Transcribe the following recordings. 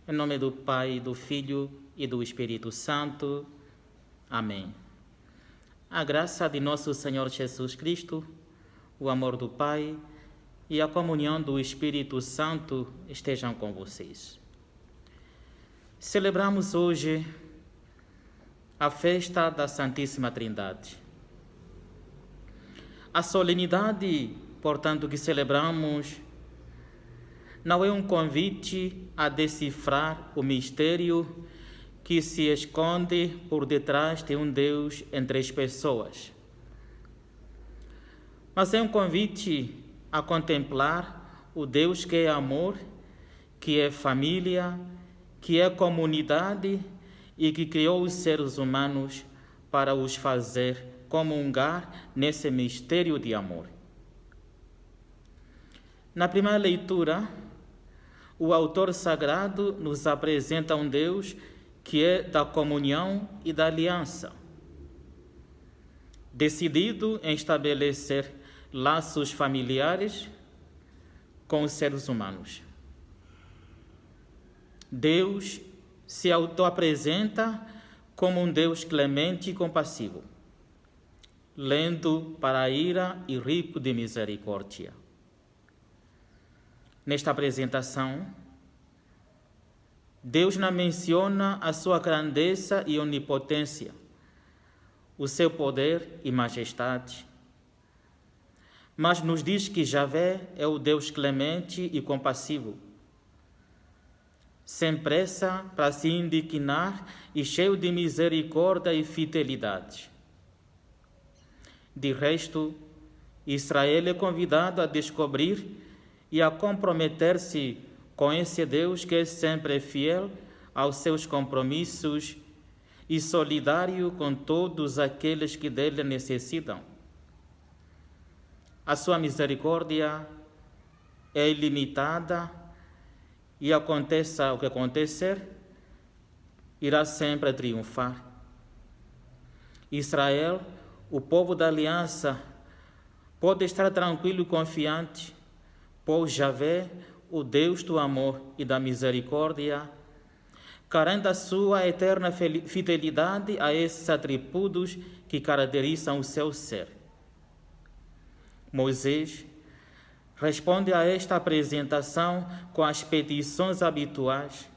Em nome do Pai, do Filho e do Espírito Santo. Amém. A graça de nosso Senhor Jesus Cristo, o amor do Pai e a comunhão do Espírito Santo estejam com vocês. Celebramos hoje a festa da Santíssima Trindade. A solenidade, portanto, que celebramos não é um convite a decifrar o mistério que se esconde por detrás de um Deus em três pessoas, mas é um convite a contemplar o Deus que é amor, que é família, que é comunidade e que criou os seres humanos para os fazer comungar nesse mistério de amor. Na primeira leitura, o autor sagrado nos apresenta um Deus que é da comunhão e da aliança, decidido em estabelecer laços familiares com os seres humanos. Deus se autoapresenta como um Deus clemente e compassivo, lento para a ira e rico de misericórdia. Nesta apresentação, Deus não menciona a sua grandeza e onipotência, o seu poder e majestade, mas nos diz que Javé é o Deus clemente e compassivo, sem pressa para se indignar e cheio de misericórdia e fidelidade. De resto, Israel é convidado a descobrir e a comprometer-se com esse Deus que é sempre fiel aos seus compromissos e solidário com todos aqueles que dele necessitam. A sua misericórdia é ilimitada e aconteça o que acontecer, irá sempre triunfar. Israel, o povo da aliança, pode estar tranquilo e confiante, pois Javé, o Deus do amor e da misericórdia, garante a sua eterna fidelidade a esses atributos que caracterizam o seu ser. Moisés responde a esta apresentação com as petições habituais: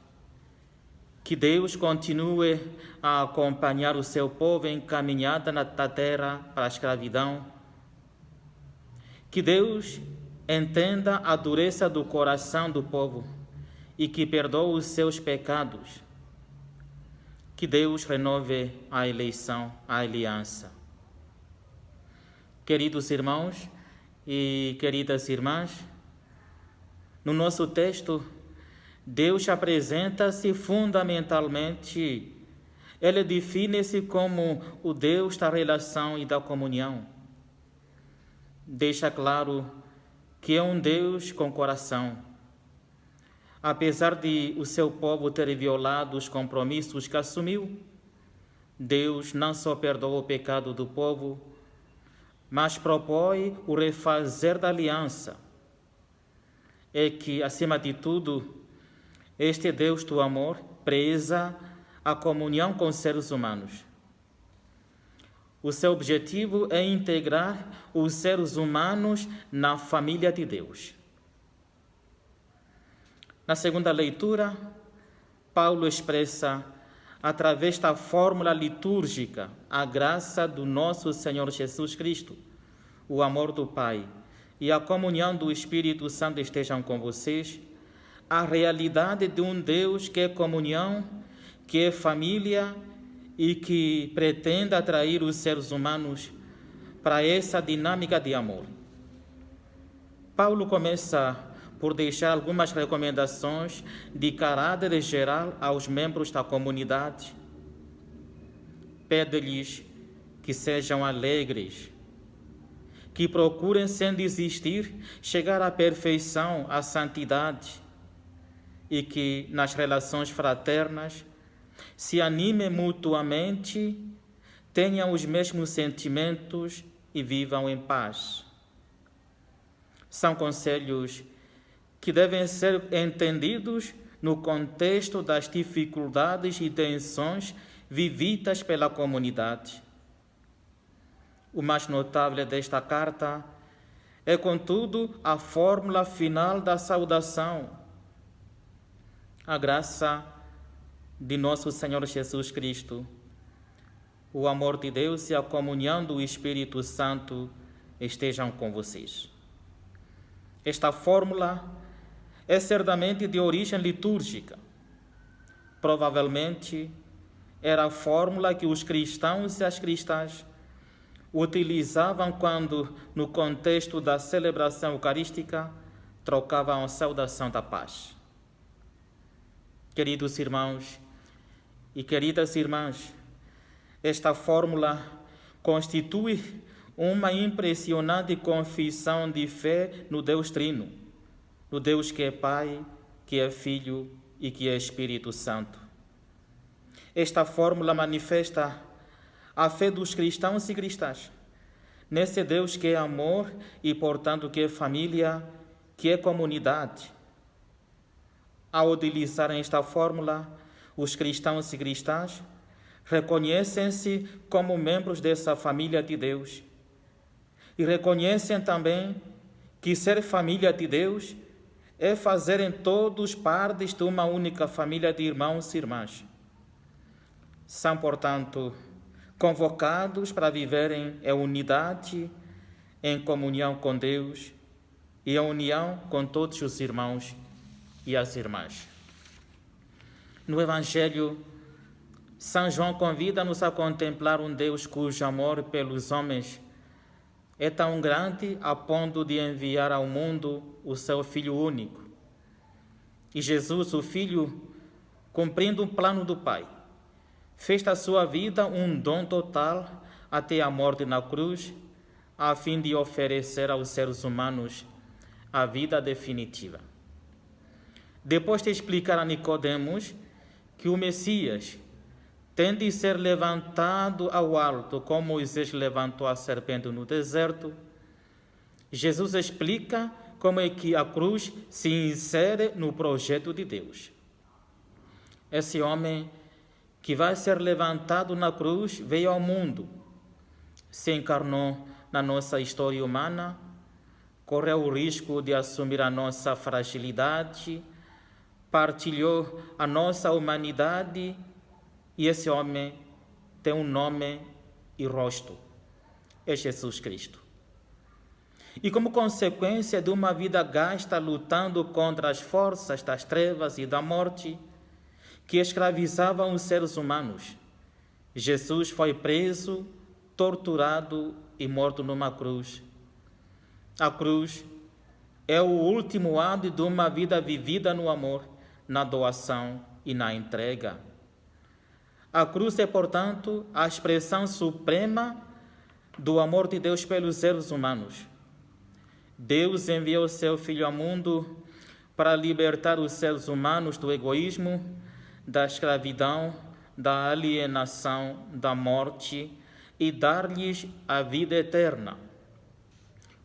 que Deus continue a acompanhar o seu povo em caminhada na terra para a escravidão, que Deus entenda a dureza do coração do povo e que perdoe os seus pecados, que Deus renove a eleição, a aliança. Queridos irmãos e queridas irmãs, no nosso texto, Deus apresenta-se fundamentalmente, Ele define-se como o Deus da relação e da comunhão. Deixa claro que é um Deus com coração. Apesar de o seu povo ter violado os compromissos que assumiu, Deus não só perdoou o pecado do povo, mas propõe o refazer da aliança. É que, acima de tudo, este Deus do amor preza a comunhão com os seres humanos. O seu objetivo é integrar os seres humanos na família de Deus. Na segunda leitura, Paulo expressa, através da fórmula litúrgica, a graça do nosso Senhor Jesus Cristo, o amor do Pai e a comunhão do Espírito Santo estejam com vocês, a realidade de um Deus que é comunhão, que é família e que pretende atrair os seres humanos para essa dinâmica de amor. Paulo começa por deixar algumas recomendações de caráter geral aos membros da comunidade. Pede-lhes que sejam alegres, que procurem, sem desistir, chegar à perfeição, à santidade, e que, nas relações fraternas, se animem mutuamente, tenham os mesmos sentimentos e vivam em paz. São conselhos que devem ser entendidos no contexto das dificuldades e tensões vividas pela comunidade. O mais notável desta carta é, contudo, a fórmula final da saudação. A graça de nosso Senhor Jesus Cristo, o amor de Deus e a comunhão do Espírito Santo estejam com vocês. Esta fórmula é certamente de origem litúrgica. Provavelmente era a fórmula que os cristãos e as cristãs utilizavam quando, no contexto da celebração eucarística, trocavam a saudação da paz. Queridos irmãos e queridas irmãs, esta fórmula constitui uma impressionante confissão de fé no Deus Trino, no Deus que é Pai, que é Filho e que é Espírito Santo. Esta fórmula manifesta a fé dos cristãos e cristãs nesse Deus que é amor e, portanto, que é família, que é comunidade. Ao utilizarem esta fórmula, os cristãos e cristãs reconhecem-se como membros dessa família de Deus e reconhecem também que ser família de Deus é fazerem todos parte de uma única família de irmãos e irmãs. São, portanto, convocados para viverem a unidade em comunhão com Deus e a união com todos os irmãos e as irmãs. No Evangelho, São João convida-nos a contemplar um Deus cujo amor pelos homens é tão grande a ponto de enviar ao mundo o seu Filho único. E Jesus, o Filho, cumprindo o plano do Pai, fez da sua vida um dom total até a morte na cruz, a fim de oferecer aos seres humanos a vida definitiva. Depois de explicar a Nicodemos que o Messias tem de ser levantado ao alto, como Moisés levantou a serpente no deserto, Jesus explica como é que a cruz se insere no projeto de Deus. Esse homem que vai ser levantado na cruz veio ao mundo, se encarnou na nossa história humana, correu o risco de assumir a nossa fragilidade, partilhou a nossa humanidade, e esse homem tem um nome e rosto, é Jesus Cristo. E como consequência de uma vida gasta lutando contra as forças das trevas e da morte que escravizavam os seres humanos, Jesus foi preso, torturado e morto numa cruz. A cruz é o último ato de uma vida vivida no amor, na doação e na entrega. A cruz é, portanto, a expressão suprema do amor de Deus pelos seres humanos. Deus enviou seu Filho ao mundo para libertar os seres humanos do egoísmo, da escravidão, da alienação, da morte e dar-lhes a vida eterna.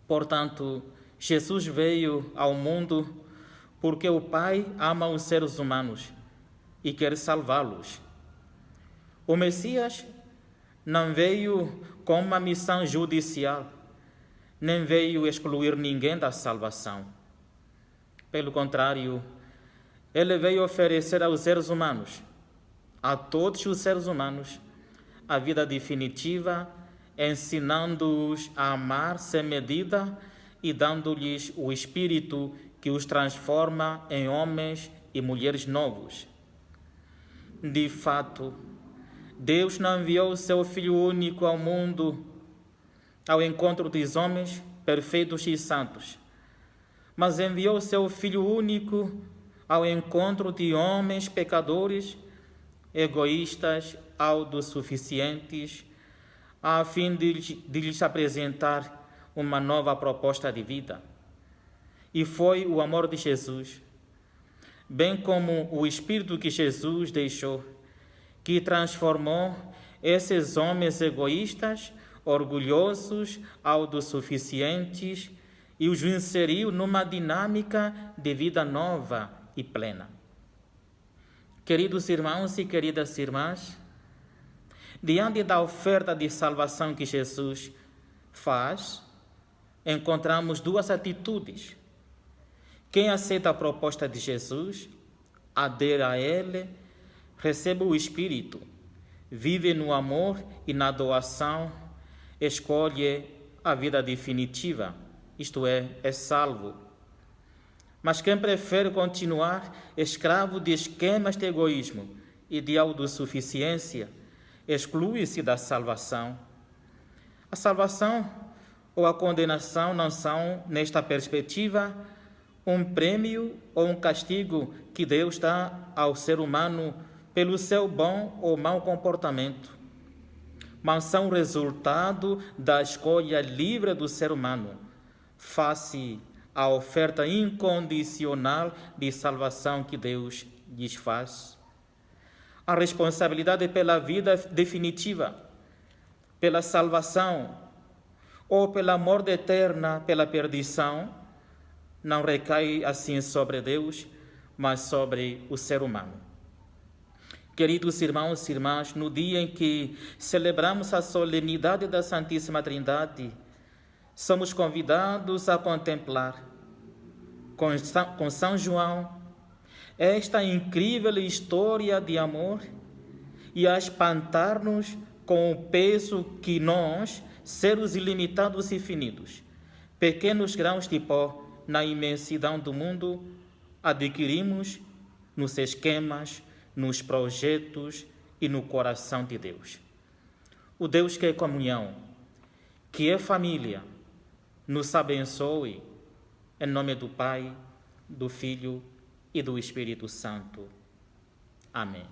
Portanto, Jesus veio ao mundo porque o Pai ama os seres humanos e quer salvá-los. O Messias não veio com uma missão judicial, nem veio excluir ninguém da salvação. Pelo contrário, ele veio oferecer aos seres humanos, a todos os seres humanos, a vida definitiva, ensinando-os a amar sem medida e dando-lhes o Espírito que os transforma em homens e mulheres novos. De fato, Deus não enviou o seu Filho único ao mundo ao encontro dos homens perfeitos e santos, mas enviou o seu Filho único ao encontro de homens pecadores, egoístas, autossuficientes, a fim de lhes apresentar uma nova proposta de vida. E foi o amor de Jesus, bem como o Espírito que Jesus deixou, que transformou esses homens egoístas, orgulhosos, autossuficientes e os inseriu numa dinâmica de vida nova e plena. Queridos irmãos e queridas irmãs, diante da oferta de salvação que Jesus faz, encontramos duas atitudes. Quem aceita a proposta de Jesus, adere a Ele, recebe o Espírito, vive no amor e na doação, escolhe a vida definitiva, isto é salvo. Mas quem prefere continuar escravo de esquemas de egoísmo e de autossuficiência, exclui-se da salvação. A salvação ou a condenação não são, nesta perspectiva, um prêmio ou um castigo que Deus dá ao ser humano pelo seu bom ou mau comportamento, mas são resultado da escolha livre do ser humano, face à oferta incondicional de salvação que Deus lhes faz. A responsabilidade pela vida definitiva, pela salvação ou pela morte eterna, pela perdição, não recai assim sobre Deus, mas sobre o ser humano. Queridos irmãos e irmãs, no dia em que celebramos a solenidade da Santíssima Trindade, somos convidados a contemplar, com São João, esta incrível história de amor e a espantar-nos com o peso que nós, seres ilimitados e finitos, pequenos grãos de pó na imensidão do mundo, adquirimos nos esquemas, nos projetos e no coração de Deus. O Deus que é comunhão, que é família, nos abençoe, em nome do Pai, do Filho e do Espírito Santo. Amém.